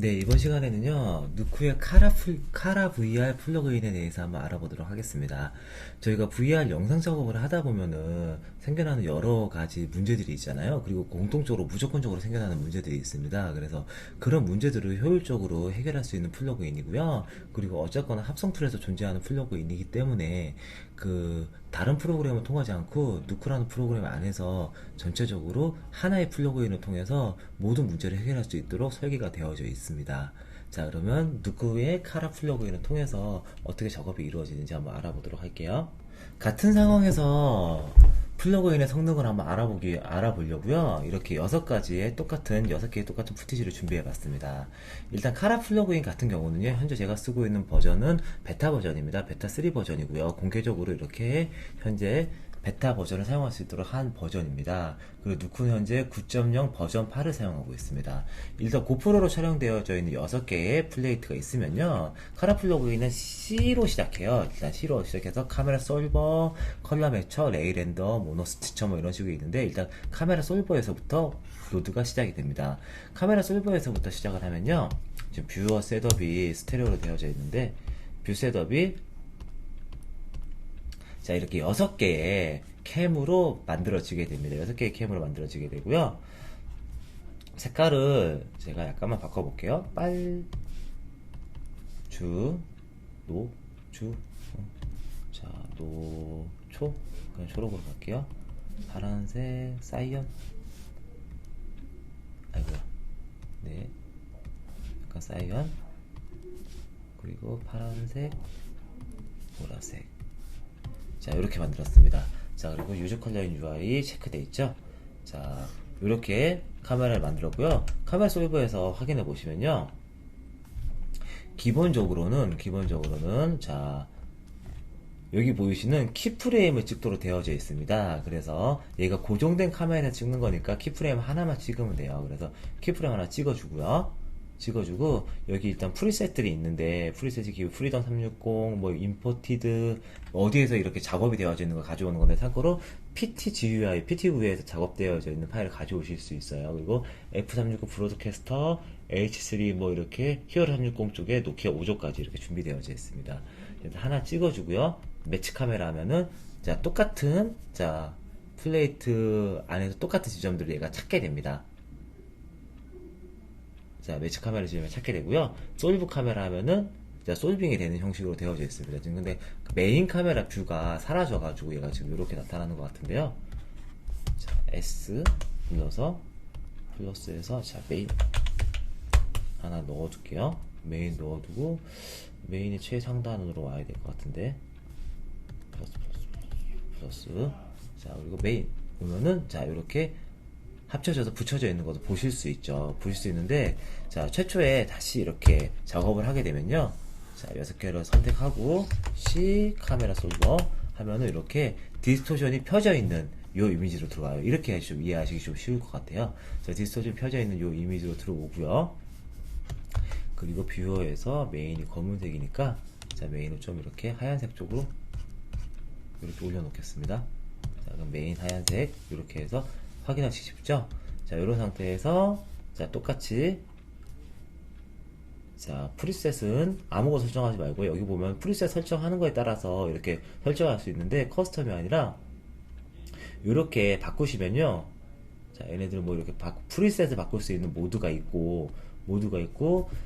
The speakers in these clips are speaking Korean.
네, 이번 시간에는요, 누쿠의 카라 VR 플러그인에 대해서 한번 알아보도록 하겠습니다. 저희가 VR 영상 작업을 하다 보면은 생겨나는 여러 가지 문제들이 있잖아요. 그리고 공통적으로 무조건적으로 생겨나는 문제들이 있습니다. 그래서 그런 문제들을 효율적으로 해결할 수 있는 플러그인이고요. 그리고 어쨌거나 합성 툴에서 존재하는 플러그인이기 때문에 다른 프로그램을 통하지 않고 누크라는 프로그램 안에서 전체적으로 하나의 플러그인을 통해서 모든 문제를 해결할 수 있도록 설계가 되어져 있습니다. 자, 그러면 누크의 카라 플러그인을 통해서 어떻게 작업이 이루어지는지 한번 알아보도록 할게요. 같은 상황에서 플러그인의 성능을 한번 알아보려고요. 이렇게 여섯 개의 똑같은 푸티지를 준비해 봤습니다. 일단 카라 플러그인 같은 경우는요, 현재 제가 쓰고 있는 버전은 베타 버전입니다. 베타 3 버전이고요. 공개적으로 이렇게 현재 베타 버전을 사용할 수 있도록 한 버전입니다. 그리고 누쿠는 현재 9.0 버전 8을 사용하고 있습니다. 일단 고프로로 촬영되어져 있는 6개의 플레이트가 있으면요, 카라 플러그인은 C로 시작해요. 일단 C로 시작해서 카메라 솔버, 컬러 매처, 레이 렌더, 모노 스티처 뭐 이런 식으로 있는데, 일단 카메라 솔버에서부터 로드가 시작이 됩니다. 카메라 솔버에서부터 시작을 하면요, 지금 뷰어 셋업이 스테레오로 되어져 있는데, 뷰 셋업이 자, 이렇게 6개의 캠으로 만들어지게 됩니다. 6개의 캠으로 만들어지게 되고요. 색깔을 제가 약간만 바꿔볼게요. 주, 자, 노초. 그냥 초록으로 갈게요. 파란색, 사이언. 아이고야. 네. 약간 사이언. 그리고 파란색, 보라색. 자, 이렇게 만들었습니다. 자, 그리고 유저 컬러인 UI 체크돼 있죠? 자, 이렇게 카메라를 만들었고요. 카메라 솔버에서 확인해 보시면요, 기본적으로는 자, 여기 보이시는 키프레임을 찍도록 되어져 있습니다. 그래서 얘가 고정된 카메라에 찍는 거니까 키프레임 하나만 찍으면 돼요. 그래서 키프레임 하나 찍어주고 여기 일단 프리셋들이 있는데, 프리셋이 프리덤 360, 뭐 임포티드, 어디에서 이렇게 작업이 되어져 있는 걸 가져오는 건데, 참고로 PTGUI 에서 작업되어져 있는 파일을 가져오실 수 있어요. 그리고 F360 브로드캐스터, H3 뭐 이렇게 히어로 360 쪽에 노키아 5조까지 이렇게 준비되어져 있습니다. 하나 찍어주고요. 매치 카메라 하면은, 자, 자, 플레이트 안에서 똑같은 지점들을 얘가 찾게 됩니다. 자, 매치 카메라 지점을 찾게 되고요. 솔브 카메라 하면은, 자, 솔빙이 되는 형식으로 되어져 있습니다. 지금 근데 메인 카메라 뷰가 사라져가지고 얘가 지금 이렇게 나타나는 것 같은데요. 자, S 눌러서 플러스해서, 자, 메인 하나 넣어둘게요. 메인 넣어두고, 메인이 최상단으로 와야 될 것 같은데, 플러스. 자, 그리고 메인 보면은, 자, 이렇게 합쳐져서 붙여져 있는 것도 보실 수 있죠. 보실 수 있는데, 자, 최초에 다시 이렇게 작업을 하게 되면요, 자, 6개를 선택하고 C 카메라 솔버 하면은 이렇게 디스토션이 펴져 있는 요 이미지로 들어와요. 이렇게 좀 이해하시기 좀 쉬울 것 같아요. 자, 디스토션 펴져 있는 요 이미지로 들어오고요. 그리고 뷰어에서 메인이 검은색이니까, 자, 메인을 좀 이렇게 하얀색 쪽으로 이렇게 올려놓겠습니다. 자, 그럼 메인 하얀색 이렇게 해서 확인하시기 쉽죠? 자, 이런 상태에서, 자, 똑같이, 자, 프리셋은 아무것도 설정하지 말고, 여기 보면 프리셋 설정하는 거에 따라서 이렇게 설정할 수 있는데, 커스텀이 아니라 이렇게 바꾸시면요, 자, 얘네들은 뭐 이렇게 프리셋을 바꿀 수 있는 모드가 있고,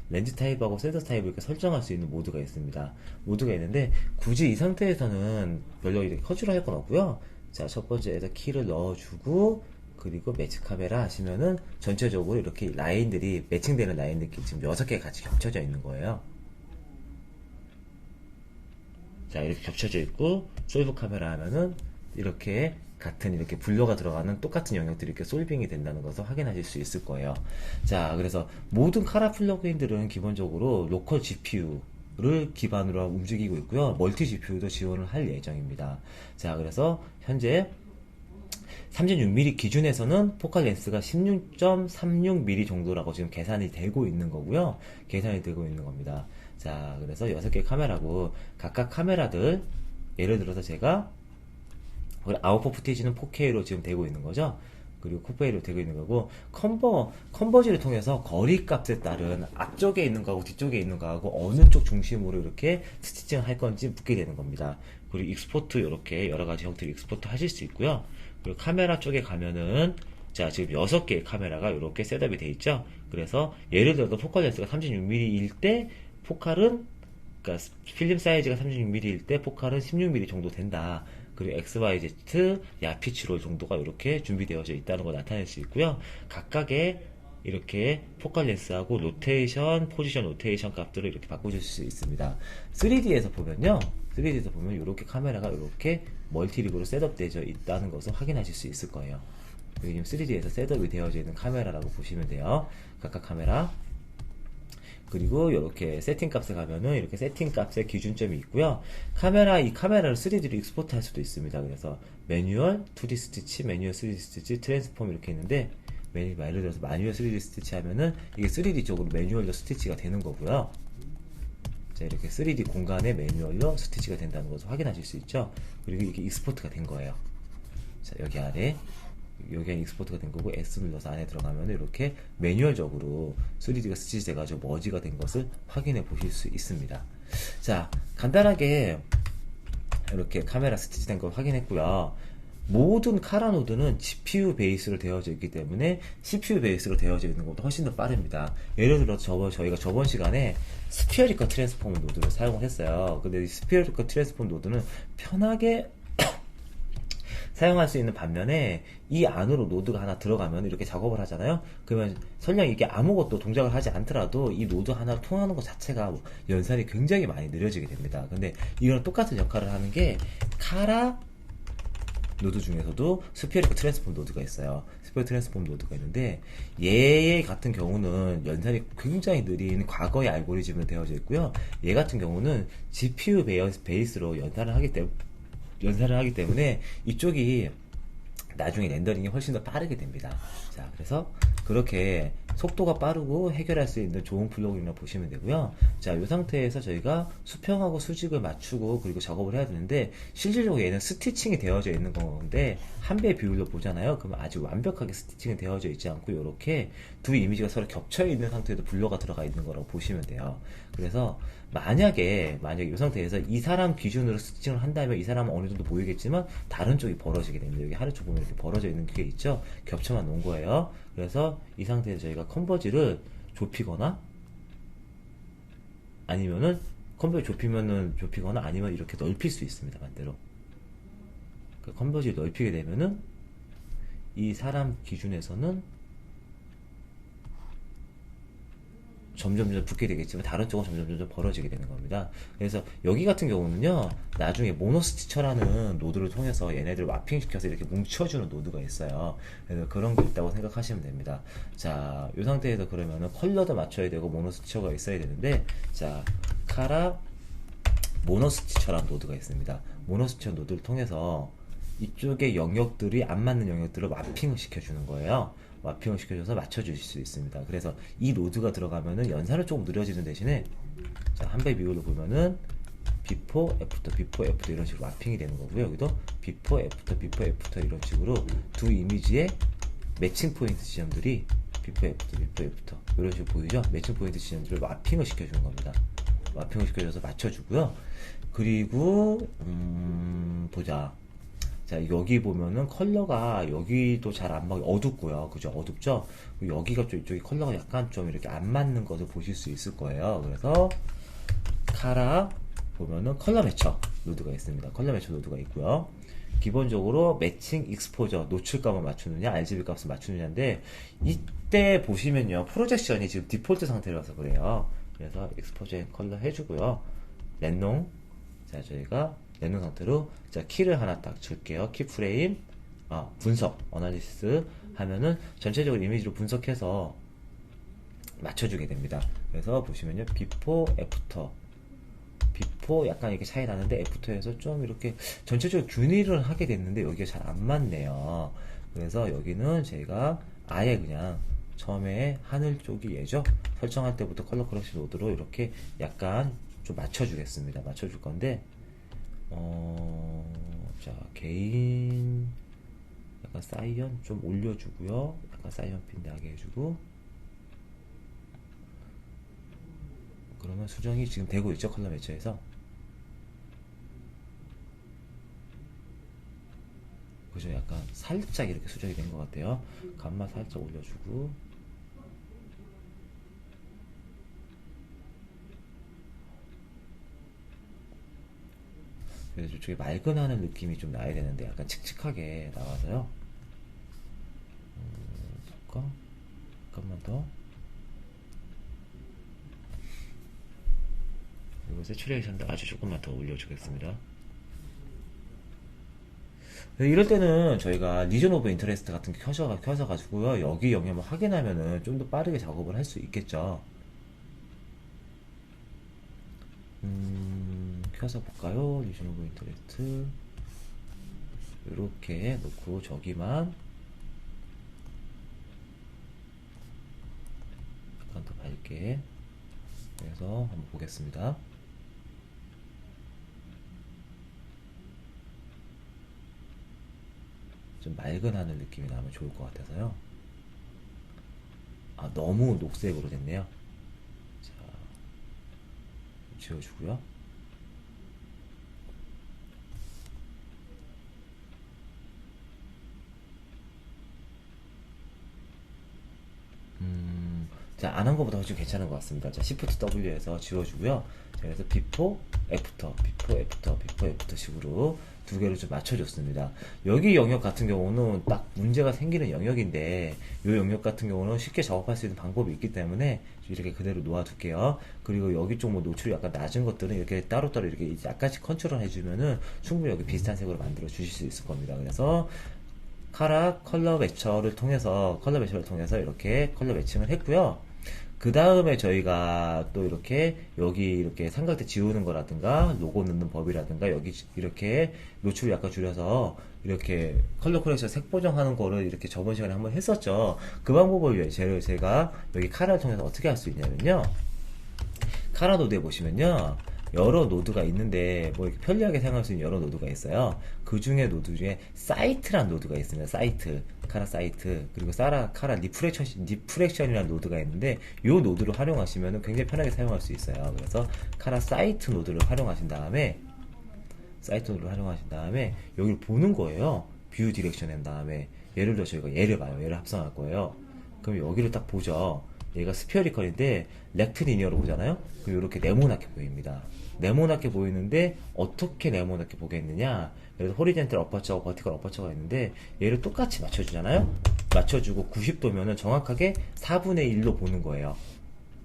렌즈 타입하고 센서 타입을 이렇게 설정할 수 있는 모드가 있습니다. 모드가 있는데, 굳이 이 상태에서는 별로 이렇게 커주를 할 건 없고요. 자, 첫 번째에서 키를 넣어주고, 그리고 매치 카메라 하시면은 전체적으로 이렇게 라인들이, 매칭되는 라인들이 지금 6개 같이 겹쳐져 있는 거예요. 자, 이렇게 겹쳐져 있고, 솔브 카메라 하면은 이렇게 같은 이렇게 분류가 들어가는 똑같은 영역들이 이렇게 솔빙이 된다는 것을 확인하실 수 있을 거예요. 자, 그래서 모든 카라 플러그인들은 기본적으로 로컬 GPU를 기반으로 움직이고 있고요. 멀티 GPU도 지원을 할 예정입니다. 자, 그래서 현재 36mm 기준에서는 포칼 렌스가 16.36mm 정도라고 지금 계산이 되고 있는 거고요. 계산이 되고 있는 겁니다. 자, 그래서 6개 카메라고, 각각 카메라들, 예를 들어서 제가 아웃풋 푸티지는 4K로 지금 되고 있는 거죠. 그리고 코페이로 되고 있는 거고, 컨버지를 통해서 거리 값에 따른 앞쪽에 있는 거하고 뒤쪽에 있는 거하고 어느 쪽 중심으로 이렇게 스티칭을 할 건지 묻게 되는 겁니다. 그리고 익스포트 이렇게 여러 가지 형태로 익스포트 하실 수 있고요. 그리고 카메라 쪽에 가면은 자, 지금 6개의 카메라가 이렇게 셋업이 돼 있죠. 그래서 예를 들어서 포컬 렌스가 36mm일 때 포칼은, 그러니까 필름 사이즈가 36mm일 때 포칼은 16mm 정도 된다. 그리고 XYZ 야피추롤 정도가 이렇게 준비되어져 있다는 걸 나타낼 수 있고요. 각각의 이렇게 포칼 렌스하고 로테이션, 포지션 로테이션 값들을 이렇게 바꿔줄 수 있습니다. 3D에서 보면요. 3D에서 보면 이렇게 카메라가 이렇게 멀티릭으로 셋업되어 있다는 것을 확인하실 수 있을 거예요. 여기 지금 3D에서 셋업이 되어져 있는 카메라라고 보시면 돼요. 각각 카메라. 그리고 이렇게 세팅 값에 가면은 이렇게 세팅 값의 기준점이 있고요. 이 카메라를 3D로 익스포트 할 수도 있습니다. 그래서 매뉴얼, 2D 스티치, 매뉴얼 3D 스티치, 트랜스폼 이렇게 있는데, 예를 들어서 매뉴얼 3D 스티치 하면은 이게 3D 쪽으로 매뉴얼로 스티치가 되는 거고요. 자, 이렇게 3D 공간의 매뉴얼로 스티치가 된다는 것을 확인하실 수 있죠. 그리고 이게 익스포트가 된 거예요. 자, 여기 안에 익스포트가 된 거고, S 눌러서 안에 들어가면 이렇게 매뉴얼적으로 3D가 스티치 돼가지고 머지가 된 것을 확인해 보실 수 있습니다. 자, 간단하게 이렇게 카메라 스티치 된 걸 확인했고요. 모든 카라 노드는 GPU 베이스로 되어져 있기 때문에 CPU 베이스로 되어져 있는 것보다 훨씬 더 빠릅니다. 예를 들어서 저희가 저번 시간에 스피어리컬 트랜스폼 노드를 사용을 했어요. 근데 이 스피어리컬 트랜스폼 노드는 편하게 사용할 수 있는 반면에 이 안으로 노드가 하나 들어가면 이렇게 작업을 하잖아요. 그러면 설령 이게 아무것도 동작을 하지 않더라도 이 노드 하나 통하는 것 자체가 연산이 굉장히 많이 느려지게 됩니다. 근데 이런 똑같은 역할을 하는 게 카라 노드 중에서도 스피어리컬 트랜스폼 노드가 있어요. 스피어리컬 트랜스폼 노드가 있는데, 얘 같은 경우는 연산이 굉장히 느린 과거의 알고리즘으로 되어져 있고요. 얘 같은 경우는 GPU 베이스로 연산을 하기 때문에 이쪽이 나중에 렌더링이 훨씬 더 빠르게 됩니다. 자, 그래서 그렇게 속도가 빠르고 해결할 수 있는 좋은 플러그인이라고 보시면 되고요. 자, 이 상태에서 저희가 수평하고 수직을 맞추고 그리고 작업을 해야 되는데, 실질적으로 얘는 스티칭이 되어져 있는 건데 한 배 비율로 보잖아요. 그러면 아주 완벽하게 스티칭이 되어져 있지 않고 이렇게 두 이미지가 서로 겹쳐 있는 상태에도 블러가 들어가 있는 거라고 보시면 돼요. 그래서 만약에 이 상태에서 이 사람 기준으로 스티칭을 한다면 이 사람은 어느 정도 보이겠지만 다른 쪽이 벌어지게 됩니다. 여기 하늘 쪽 보면 이렇게 벌어져 있는 게 있죠. 겹쳐만 놓은 거예요. 그래서 이 상태에서 저희가 컨버지를 좁히거나 아니면은 좁히거나 아니면 이렇게 넓힐 수 있습니다. 반대로. 그 컨버지를 넓히게 되면은 이 사람 기준에서는 점점 붙게 되겠지만 다른 쪽은 점점 벌어지게 되는 겁니다. 그래서 여기 같은 경우는요, 나중에 모노스티처라는 노드를 통해서 얘네들을 마핑시켜서 이렇게 뭉쳐주는 노드가 있어요. 그래서 그런 게 있다고 생각하시면 됩니다. 자, 이 상태에서 그러면은 컬러도 맞춰야 되고 모노스티처가 있어야 되는데, 자, 카라 모노스티처라는 노드가 있습니다. 모노스티처 노드를 통해서 이쪽의 영역들이 안 맞는 영역들을 마핑을 시켜주는 거예요. 마핑을 시켜줘서 맞춰주실 수 있습니다. 그래서 이 노드가 들어가면은 연산을 조금 느려지는 대신에, 자, 한 배 비율로 보면은 비포, 애프터 이런 식으로 마핑이 되는 거고요. 여기도 비포, 애프터 이런 식으로 두 이미지의 매칭 포인트 지점들이 비포, 애프터 이런 식으로 보이죠? 매칭 포인트 지점들을 마핑을 시켜주는 겁니다. 마핑을 시켜줘서 맞춰주고요. 그리고 보자. 자, 여기 보면은 컬러가 여기도 잘 안 맞고 어둡고요. 그죠? 어둡죠? 여기가 좀 이쪽이 컬러가 약간 좀 이렇게 안 맞는 것을 보실 수 있을 거예요. 그래서 카라 보면은 컬러 매처 노드가 있습니다. 컬러 매처 노드가 있고요. 기본적으로 매칭 익스포저 노출값을 맞추느냐 RGB 값을 맞추느냐인데, 이때 보시면요, 프로젝션이 지금 디폴트 상태라서 그래요. 그래서 익스포저 앤 컬러 해주고요. 랜농, 자, 저희가 랜덤 상태로, 자, 키를 하나 딱 줄게요. 키 프레임, 분석, 어나리시스 하면은 전체적으로 이미지로 분석해서 맞춰주게 됩니다. 그래서 보시면요, 비포, 비포 약간 이렇게 차이 나는데 애프터에서 좀 이렇게 전체적으로 균일을 하게 됐는데 여기가 잘 안 맞네요. 그래서 여기는 제가 아예 그냥 처음에 하늘 쪽이 얘죠. 설정할 때부터 컬러 커렉션 노드로 이렇게 약간 좀 맞춰주겠습니다. 맞춰줄 건데, 자, 개인 약간 사이언 좀 올려주고요. 약간 사이언빛 나게 해주고. 그러면 수정이 지금 되고 있죠, 컬러 매치에서. 그죠? 약간 살짝 이렇게 수정이 된 것 같아요. 감마 살짝 올려주고. 그래서 이쪽에 맑은하는 느낌이 좀 나야 되는데 약간 칙칙하게 나와서요. 잠깐만 더. 그리고 세츄레이션도 아주 조금만 더 올려주겠습니다. 이럴 때는 저희가 리전 오브 인터레스트 같은 게 켜져가지고요. 여기 영역을 확인하면은 좀 더 빠르게 작업을 할 수 있겠죠. 켜서 볼까요? 리전 오브 인터레스트. 이렇게 놓고 저기만 약간 더 밝게 해서 한번 보겠습니다. 좀 맑은 하늘 느낌이 나면 좋을 것 같아서요. 아, 너무 녹색으로 됐네요. 자, 지워주고요. 자, 안 한 것보다 훨씬 괜찮은 것 같습니다. 자, Shift W에서 지워주고요. 자, 그래서 Before, After, Before, After, Before, After 식으로 두 개를 좀 맞춰줬습니다. 여기 영역 같은 경우는 딱 문제가 생기는 영역인데, 이 영역 같은 경우는 쉽게 작업할 수 있는 방법이 있기 때문에 이렇게 그대로 놓아둘게요. 그리고 여기 쪽 뭐 노출이 약간 낮은 것들은 이렇게 따로따로 이렇게 약간씩 컨트롤 해주면은 충분히 여기 비슷한 색으로 만들어 주실 수 있을 겁니다. 그래서 컬러 매처를 통해서 이렇게 컬러 매칭을 했고요. 그 다음에 저희가 또 이렇게 여기 이렇게 삼각대 지우는 거라든가 로고 넣는 법이라든가 여기 이렇게 노출을 약간 줄여서 이렇게 컬러 코렉션 색 보정하는 거를 이렇게 저번 시간에 한번 했었죠. 그 방법을 위해 제가 여기 카라를 통해서 어떻게 할 수 있냐면요. 카라 노드에 보시면요. 여러 노드가 있는데 뭐 이렇게 편리하게 사용할 수 있는 여러 노드가 있어요. 그 중에 노드 중에 사이트란 노드가 있습니다. 사이트, 카라 사이트, 그리고 카라 리프렉션이라는 노드가 있는데 이 노드를 활용하시면 굉장히 편하게 사용할 수 있어요. 그래서 카라 사이트 노드를 활용하신 다음에 여기를 보는 거예요. 뷰 디렉션 한 다음에 예를 들어 저희가 얘를 봐요. 얘를 합성할 거예요. 그럼 여기를 딱 보죠. 얘가 스피어리컬인데 렉트 리니어로 보잖아요. 그럼 이렇게 네모나게 보입니다. 네모나게 보이는데 어떻게 네모나게 보겠느냐? 그래서 호리젠탈 어퍼처, 버티컬 어퍼처가 있는데 얘를 똑같이 맞춰주잖아요. 맞춰주고 90도면은 정확하게 4분의 1로 보는 거예요.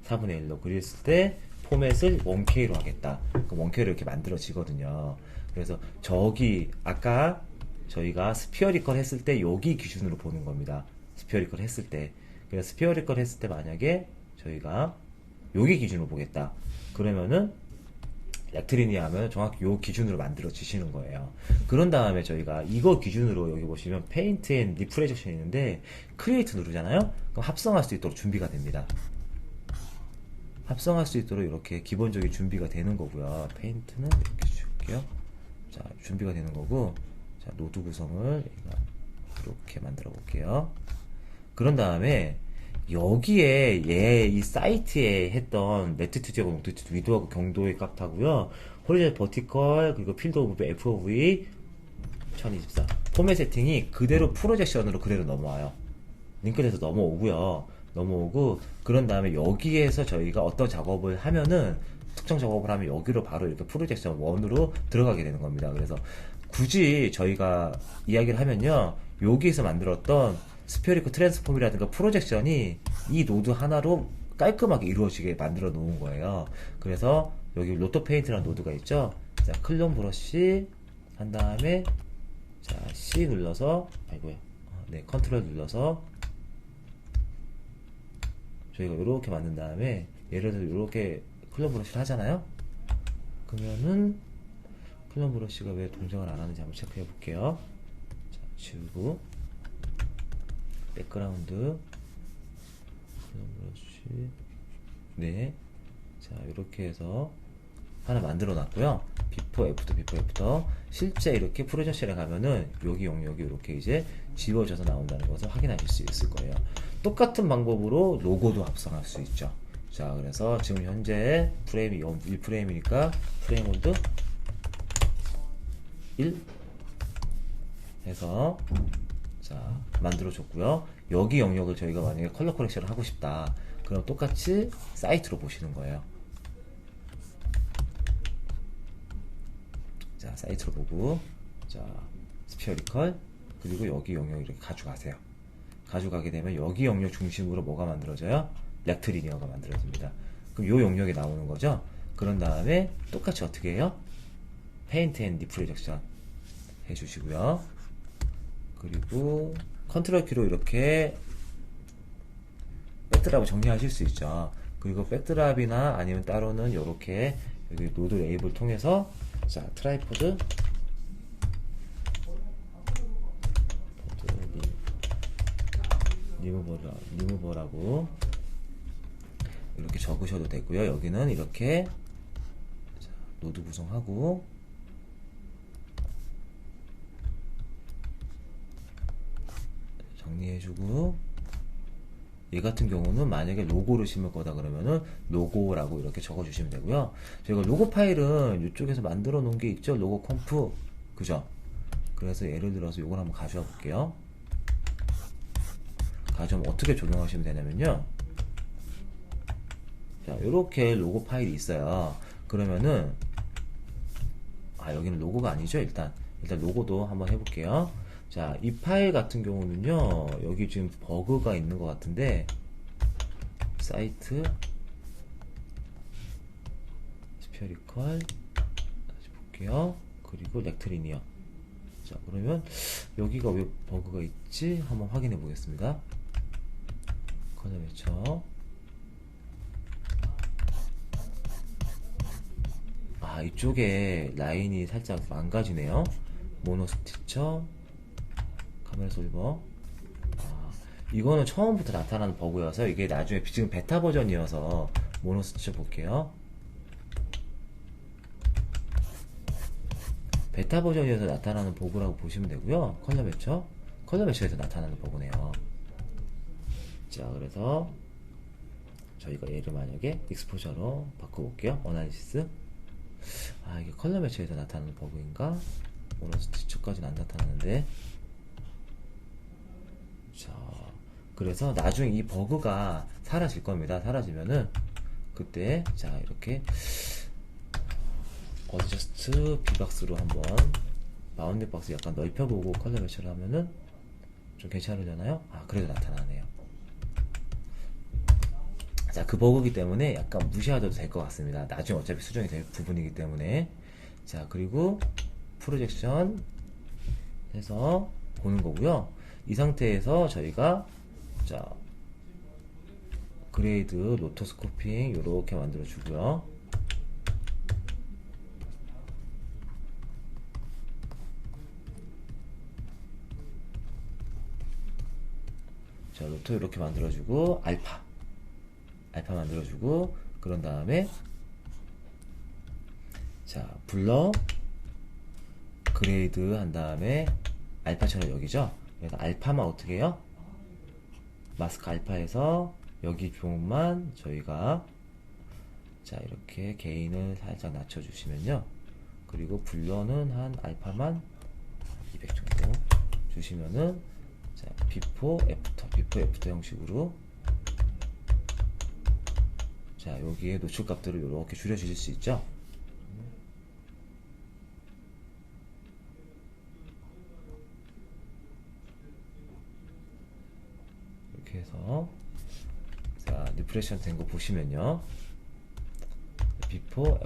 4분의 1로 그랬을 때 포맷을 1K로 하겠다. 그럼 1K로 이렇게 만들어지거든요. 그래서 저기 아까 저희가 스피어리컬 했을 때 여기 기준으로 보는 겁니다. 스피어리컬 했을 때. 그래서 스피어리컬 했을 때 만약에 저희가 여기 기준으로 보겠다. 그러면은 렉트리니아 하면 정확히 요 기준으로 만들어 주시는 거예요. 그런 다음에 저희가 이거 기준으로 여기 보시면 페인트 앤 리프레젝션이 있는데 크리에이트 누르잖아요. 그럼 합성할 수 있도록 준비가 됩니다. 합성할 수 있도록 이렇게 기본적인 준비가 되는 거고요. 페인트는 이렇게 줄게요. 자, 준비가 되는 거고, 자, 노드 구성을 이렇게 만들어 볼게요. 그런 다음에 여기에 이 사이트에 했던 매트투디하고 롱투디 위도하고 경도의 값하고요. 호리젠 버티컬 그리고 필드 오브 FOV 1024 포맷 세팅이 그대로 프로젝션으로 그대로 넘어와요. 링크에서 넘어오고 그런 다음에 여기에서 저희가 어떤 작업을 하면은 특정 작업을 하면 여기로 바로 이렇게 프로젝션 1으로 들어가게 되는 겁니다. 그래서 굳이 저희가 이야기를 하면요. 여기에서 만들었던 스피어리컬 트랜스폼이라든가 프로젝션이 이 노드 하나로 깔끔하게 이루어지게 만들어 놓은 거예요. 그래서 여기 로또 페인트라는 노드가 있죠. 자, 클론 브러쉬 한 다음에 자, C 눌러서 네, 컨트롤 눌러서 저희가 이렇게 만든 다음에 예를 들어 이렇게 클론 브러쉬를 하잖아요. 그러면은 클론 브러쉬가 왜 동작을 안 하는지 한번 체크해 볼게요. 자, 지우고 백그라운드 클론 브러쉬 네, 자 이렇게 해서 하나 만들어 놨고요. 비포 애프터 비포 애프터 실제 이렇게 프로젝션에 가면은 여기 영역이 이렇게 이제 지워져서 나온다는 것을 확인하실 수 있을 거예요. 똑같은 방법으로 로고도 합성할 수 있죠. 자, 그래서 지금 현재 프레임이 1프레임이니까 프레임 홀드 1 해서 자 만들어 줬고요. 여기 영역을 저희가 만약에 컬러 커렉션을 하고 싶다, 그럼 똑같이 사이트로 보시는 거예요. 자, 사이트로 보고, 자, 스피어리컬, 그리고 여기 영역 이렇게 가져가세요. 가져가게 되면 여기 영역 중심으로 뭐가 만들어져요? 렉트리니어가 만들어집니다. 그럼 요 영역이 나오는 거죠? 그런 다음에 똑같이 어떻게 해요? 페인트 앤 리프레젝션 해주시고요. 그리고 컨트롤 키로 이렇게 백드랍을 정리하실 수 있죠. 그리고 백드랍이나 아니면 따로는 이렇게 여기 노드 레이블 통해서 자 트라이포드 리무버라고 이렇게 적으셔도 되고요. 여기는 이렇게 자, 노드 구성하고 정리해주고, 얘 같은 경우는 만약에 로고를 심을 거다 그러면은 로고라고 이렇게 적어주시면 되고요. 저희가 로고 파일은 이쪽에서 만들어 놓은 게 있죠. 로고 컴프, 그죠? 그래서 예를 들어서 이걸 한번 가져와 볼게요. 가져오면 어떻게 적용하시면 되냐면요. 자, 이렇게 로고 파일이 있어요. 그러면은 여기는 로고가 아니죠. 일단 로고도 한번 해볼게요. 자, 이 파일 같은 경우는요, 여기 지금 버그가 있는 것 같은데, 사이트, 스피어리컬, 다시 볼게요. 그리고 렉트리니어. 자, 그러면 여기가 왜 버그가 있지? 한번 확인해 보겠습니다. 컬러 매쳐. 이쪽에 라인이 살짝 망가지네요. 모노 스티처, 카메라 솔버. 이거는 처음부터 나타나는 버그여서 이게 나중에 지금 베타 버전이어서 모노 스티처 볼게요. 베타 버전이어서 나타나는 버그라고 보시면 되고요. 컬러 매처에서 나타나는 버그네요. 자, 그래서 저희가 얘를 만약에 익스포저로 바꿔볼게요. 어나리시스. 이게 컬러 매처에서 나타나는 버그인가? 모노 스티처까지는 안 나타나는데. 자, 그래서 나중에 이 버그가 사라질 겁니다. 사라지면은 그때 자 이렇게 어드저스트 비박스로 한번 바운드 박스 약간 넓혀보고 컬러 매치를 하면은 좀 괜찮으려나요? 그래도 나타나네요. 자, 그 버그이기 때문에 약간 무시하셔도 될 것 같습니다. 나중에 어차피 수정이 될 부분이기 때문에. 자, 그리고 프로젝션 해서 보는 거고요. 이 상태에서 저희가 자 그레이드 로토스코핑 이렇게 만들어 주고요. 자, 로토 이렇게 만들어 주고 알파 만들어 주고, 그런 다음에 자 블러 그레이드 한 다음에 알파처럼 여기죠. 그래서 알파만 어떻게 해요? 마스크 알파에서 여기 부분만 저희가 자 이렇게 게인을 살짝 낮춰주시면요. 그리고 블러는 한 알파만 200 정도 주시면은 자 비포 애프터 형식으로 자 여기에 노출 값들을 이렇게 줄여주실 수 있죠. 이렇게 해서 자 리프레션 된 거 보시면요. 비포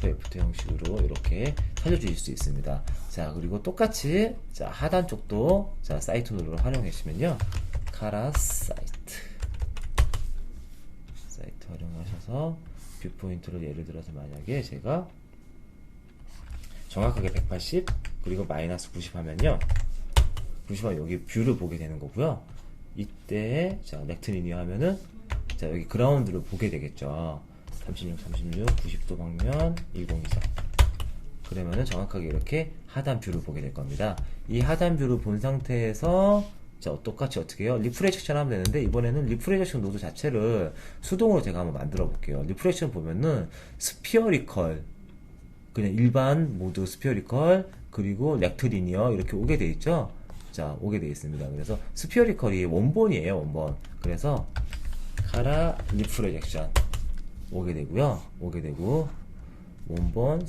애프터 형식으로 이렇게 살려주실 수 있습니다. 자, 그리고 똑같이 자 하단 쪽도 자 사이트 룰을 활용하시면요. 카라 사이트 활용하셔서 뷰 포인트를 예를 들어서 만약에 제가 정확하게 180 그리고 마이너스 90 하면요. 90하면 여기 뷰를 보게 되는 거고요. 이때 자 렉트리니어 하면은 자 여기 그라운드를 보게 되겠죠. 90도 방면 1024. 그러면은 정확하게 이렇게 하단 뷰를 보게 될 겁니다. 이 하단 뷰를 본 상태에서 자, 똑같이 어떻게 해요? 리프레젝션 하면 되는데, 이번에는 리프레젝션 노드 자체를 수동으로 제가 한번 만들어 볼게요. 리프레젝션 보면은 스피어리컬, 그냥 일반 모드 스피어리컬, 그리고 렉트리니어 이렇게 오게 돼 있죠? 자, 오게 돼 있습니다. 그래서 스피어리컬이 원본이에요, 원본. 그래서 카라 리프레젝션 오게 되고요. 오게 되고 원본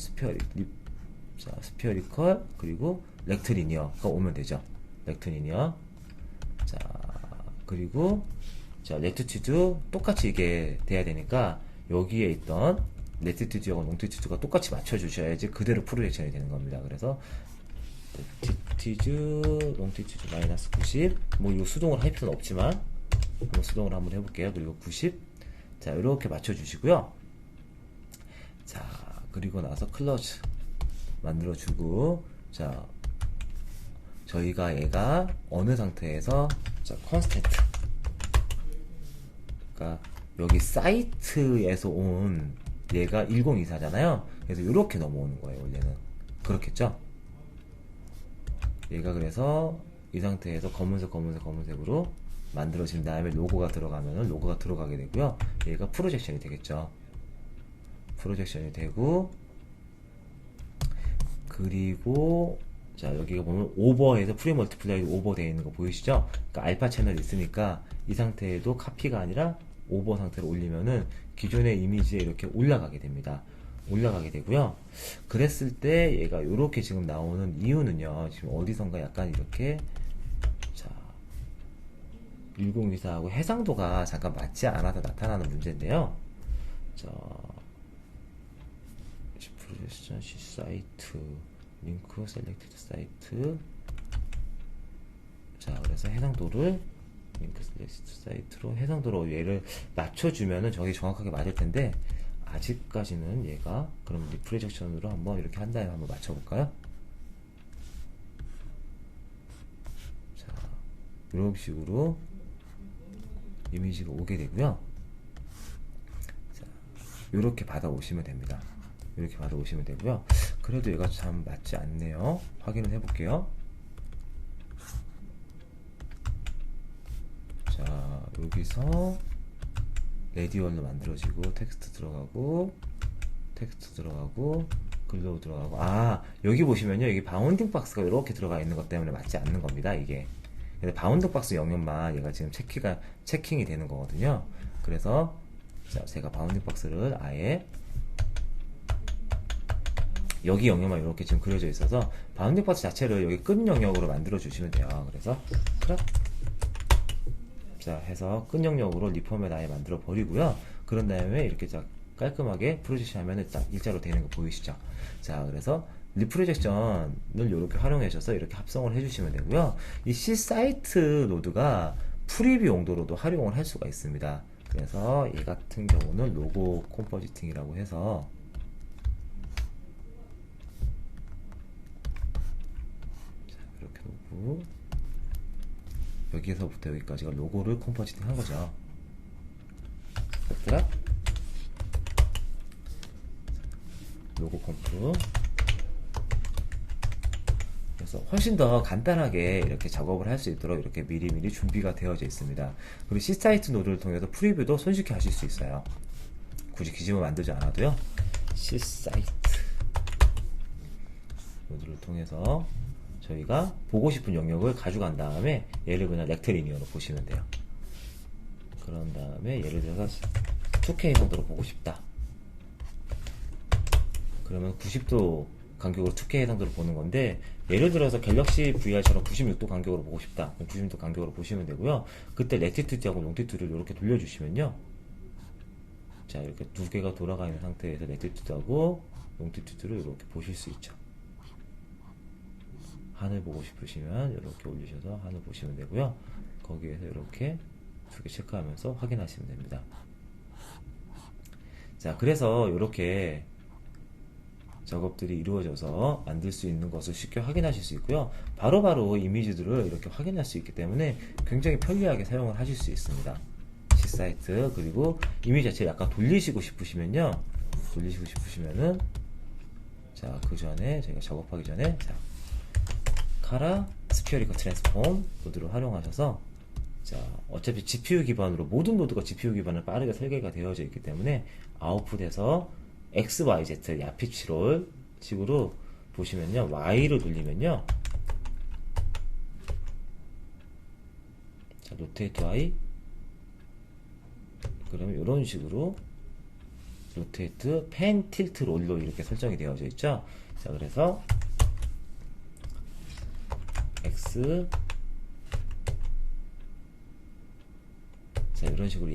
스피어리컬 그리고 렉트리니어가 오면 되죠. 렉트리니어. 자, 그리고 자, 레티튜드 똑같이 이게 돼야 되니까 여기에 있던 레티튜드하고 롱티튜드가 똑같이 맞춰 주셔야지 그대로 프로젝션이 되는 겁니다. 그래서 레티튜드 롱티튜드 마이너스 90. 뭐 이거 수동으로 할 필요는 없지만 한번 수동으로 한번 해볼게요. 그리고 90. 자, 이렇게 맞춰 주시고요. 자, 그리고 나서 클러즈 만들어 주고, 자, 저희가 얘가 어느 상태에서, 자, 컨스텐트. 그러니까 여기 사이트에서 온 얘가 1024잖아요. 그래서 이렇게 넘어오는 거예요, 원래는. 그렇겠죠? 얘가 그래서 이 상태에서 검은색으로 만들어진 다음에 로고가 들어가면은 로고가 들어가게 되고요. 얘가 프로젝션이 되겠죠. 프로젝션이 되고, 그리고 자, 여기가 보면 오버해서 프리 멀티플라이 오버되어 있는 거 보이시죠? 그러니까 알파 채널이 있으니까 이 상태에도 카피가 아니라 오버 상태로 올리면은 기존의 이미지에 이렇게 올라가게 됩니다. 올라가게 되고요. 그랬을 때 얘가 이렇게 지금 나오는 이유는요. 지금 어디선가 약간 이렇게 자, 1024하고 해상도가 잠깐 맞지 않아서 나타나는 문제인데요. 자, 프로젝션 C 사이트 링크 셀렉티드 사이트. 자, 그래서 해상도를 링크 셀렉티드 사이트로 해상도로 얘를 맞춰주면은 저기 정확하게 맞을 텐데 아직까지는 얘가 그럼 리프레젝션으로 한번 이렇게 한 다음에 한번 맞춰볼까요? 자, 이런 식으로 이미지가 오게 되고요. 자, 이렇게 받아오시면 됩니다. 이렇게 받아오시면 되고요. 그래도 얘가 참 맞지 않네요. 확인을 해볼게요. 자, 여기서 레디얼로 만들어지고 텍스트 들어가고 글로우 들어가고, 아, 여기 보시면요, 여기 바운딩 박스가 이렇게 들어가 있는 것 때문에 맞지 않는 겁니다. 이게 근데 바운딩 박스 영역만 얘가 지금 체킹이 되는 거거든요. 그래서 자, 제가 바운딩 박스를 아예 여기 영역만 이렇게 지금 그려져 있어서 바운딩 박스 자체를 여기 끝 영역으로 만들어 주시면 돼요. 그래서 크랍 자 해서 끝 영역으로 리폼에 아예 만들어 버리고요. 그런 다음에 이렇게 딱 깔끔하게 프로젝션 하면은 딱 일자로 되는 거 보이시죠? 자, 그래서 리프로젝션을 이렇게 활용하셔서 이렇게 합성을 해주시면 되고요. 이 C 사이트 노드가 프리뷰 용도로도 활용을 할 수가 있습니다. 그래서 이 같은 경우는 로고 컴포지팅이라고 해서 자, 이렇게 놓고 여기에서부터 여기까지가 로고를 컴포지팅 한 거죠. 됐더라? 로고 컴프. 그래서 훨씬 더 간단하게 이렇게 작업을 할 수 있도록 이렇게 미리미리 준비가 되어져 있습니다. 그리고 C사이트 노드를 통해서 프리뷰도 손쉽게 하실 수 있어요. 굳이 기집을 만들지 않아도요. C사이트 노드를 통해서 저희가 보고 싶은 영역을 가져간 다음에 얘를 그냥 렉트리니어로 보시면 돼요. 그런 다음에 예를 들어서 2K 정도로 보고 싶다. 그러면 90도 간격으로 2K 해상도를 보는 건데, 예를 들어서 갤럭시 VR처럼 96도 간격으로 보고 싶다. 96도 간격으로 보시면 되고요. 그때 레티튜드하고 롱티튜드를 이렇게 돌려주시면요. 자, 이렇게 두 개가 돌아가 있는 상태에서 레티튜드하고 롱티튜드를 이렇게 보실 수 있죠. 하늘 보고 싶으시면 이렇게 올리셔서 하늘 보시면 되고요. 거기에서 이렇게 두 개 체크하면서 확인하시면 됩니다. 자, 그래서 이렇게 작업들이 이루어져서 만들 수 있는 것을 쉽게 확인하실 수 있고요. 바로바로 이미지들을 이렇게 확인할 수 있기 때문에 굉장히 편리하게 사용을 하실 수 있습니다. C 사이트, 그리고 이미지 자체를 약간 돌리시고 싶으시면요. 자, 그 전에, 저희가 작업하기 전에, 자, 카라 스피어리컬 트랜스폼 노드를 활용하셔서, 자, 어차피 GPU 기반으로, 모든 노드가 GPU 기반으로 빠르게 설계가 되어져 있기 때문에, 아웃풋에서 XYZ, 야피치롤 식으로 보시면요. Y로 돌리면요. 자, 로테이트 Y. 그러면 이런 식으로 로테이트 펜 틸트 롤로 이렇게 설정이 되어져 있죠. 자, 그래서 X, 자, 이런 식으로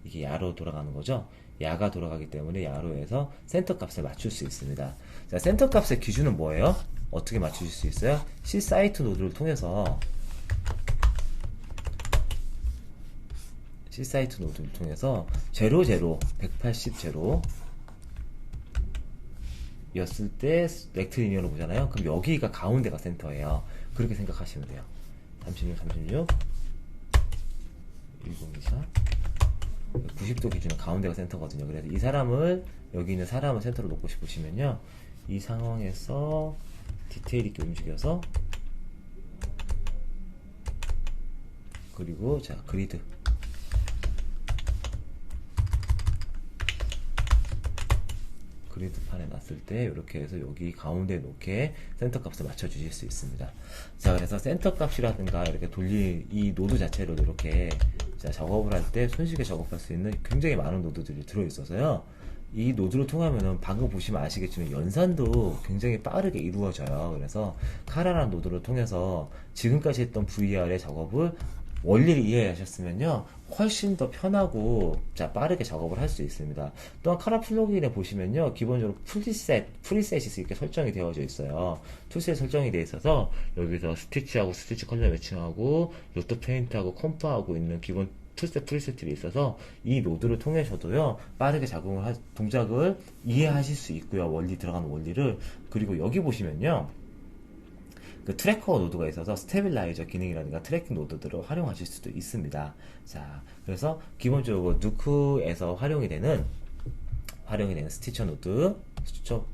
이게 야로 돌아가는 거죠. 야가 돌아가기 때문에 야로 해서 센터 값을 맞출 수 있습니다. 자, 센터 값의 기준은 뭐예요? 어떻게 맞추실 수 있어요? C 사이트 노드를 통해서 C사이트 노드를 통해서 180 제로 였을 때 렉트리니어로 보잖아요. 그럼 여기가 가운데가 센터예요. 그렇게 생각하시면 돼요. 36, 1024 90도 기준은 가운데가 센터거든요. 그래서 여기 있는 사람을 센터로 놓고 싶으시면요. 이 상황에서 디테일 있게 움직여서, 그리고 자, 그리드 판에 놨을 때 이렇게 해서 여기 가운데 놓게 센터 값을 맞춰 주실 수 있습니다. 자, 그래서 센터 값이라든가 이렇게 이 노드 자체로 이렇게, 자, 작업을 할 때 손쉽게 작업할 수 있는 굉장히 많은 노드들이 들어있어서요. 이 노드를 통하면은 방금 보시면 아시겠지만 연산도 굉장히 빠르게 이루어져요. 그래서 카라라는 노드를 통해서 지금까지 했던 VR의 작업을 원리를 이해하셨으면요, 훨씬 더 편하고, 자, 빠르게 작업을 할 수 있습니다. 또한 카라 플러그인에 보시면요, 기본적으로 프리셋이 이렇게 설정이 되어져 있어요. 툴셋 설정이 되어 있어서 여기서 스티치하고 스티치 컬러 매칭하고 로또 페인트하고 컴프하고 있는 기본 툴셋 프리셋들이 있어서 이 노드를 통해서도요, 빠르게 동작을 이해하실 수 있고요. 들어가는 원리를. 그리고 여기 보시면요, 그 트래커 노드가 있어서 스테빌라이저 기능이라든가 트래킹 노드들을 활용하실 수도 있습니다. 자, 그래서 기본적으로 누크에서 활용이 되는 스티처 노드, 스티처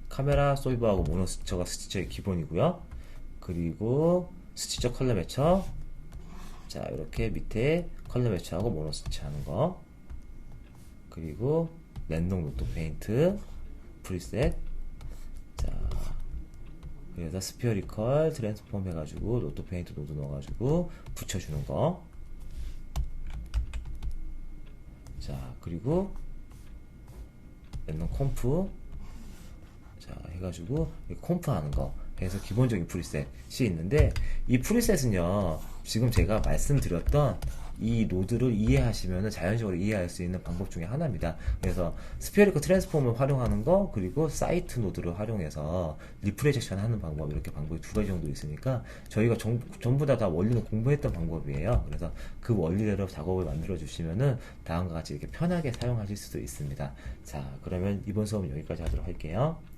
카메라 솔브하고 모노 스티처가 스티처의 기본이고요. 그리고 스티처 컬러 매처, 자, 이렇게 밑에 컬러 매처하고 모노 스티처 하는 거, 그리고 랜덤 노트 페인트 프리셋, 자, 그래서 스피어리컬 트랜스폼 해가지고 노트 페인트 노드 넣어가지고 붙여주는 거. 자, 그리고 랜덤 컴프, 자, 해가지고 컴프 하는 거 해서 기본적인 프리셋이 있는데, 이 프리셋은요, 지금 제가 말씀드렸던 이 노드를 이해하시면 자연적으로 이해할 수 있는 방법 중에 하나입니다. 그래서 스피어리컬 트랜스폼을 활용하는 거, 그리고 사이트 노드를 활용해서 리프레젝션 하는 방법, 이렇게 방법이 두 가지 정도 있으니까 저희가 전부 다 원리는 공부했던 방법이에요. 그래서 그 원리대로 작업을 만들어 주시면은 다음과 같이 이렇게 편하게 사용하실 수도 있습니다. 자, 그러면 이번 수업은 여기까지 하도록 할게요.